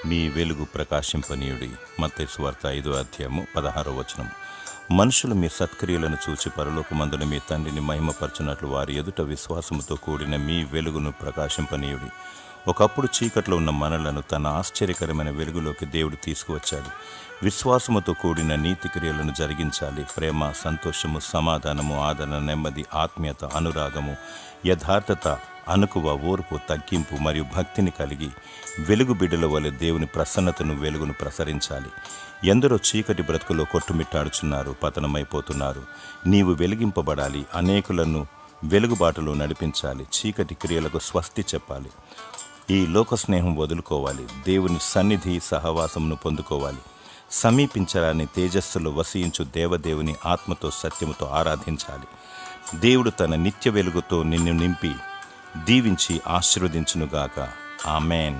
మీ వెలుగు ప్రకాశింపనీయుడి. మత్తయి సువార్త 5:16. మనుషులు మీ సత్క్రియలను చూచి పరలోకమందున మీ తండ్రిని మహిమపరచునట్లు వారి ఎదుట విశ్వాసముతో కూడిన మీ వెలుగును ప్రకాశింపనీయుడి. ఒకప్పుడు చీకట్లో ఉన్న మనలను తన ఆశ్చర్యకరమైన వెలుగులోకి దేవుడు తీసుకువచ్చాడు. విశ్వాసముతో కూడిన నీతి క్రియలను జరిగించాలి. ప్రేమ, సంతోషము, సమాధానము, ఆదరణ, నెమ్మది, ఆత్మీయత, అనురాగము, యథార్థత, అనుకువ, ఓర్పు, తగ్గింపు మరియు భక్తిని కలిగి వెలుగు బిడ్డల వలె దేవుని ప్రసన్నతను, వెలుగును ప్రసరించాలి. ఎందరో చీకటి బ్రతుకులో కొట్టుమిట్టాడుచున్నారు, పతనమైపోతున్నారు. నీవు వెలిగింపబడాలి. అనేకులను వెలుగుబాటులో నడిపించాలి. చీకటి క్రియలకు స్వస్తి చెప్పాలి. ఈ లోక స్నేహం వదులుకోవాలి. దేవుని సన్నిధి, సహవాసమును పొందుకోవాలి. సమీపించరాని తేజస్సులో వసించు దేవదేవుని ఆత్మతో, సత్యముతో ఆరాధించాలి. దేవుడు తన నిత్య వెలుగుతో నిన్ను నింపి దీవించి ఆశీర్వదించునుగాక. ఆమేన్.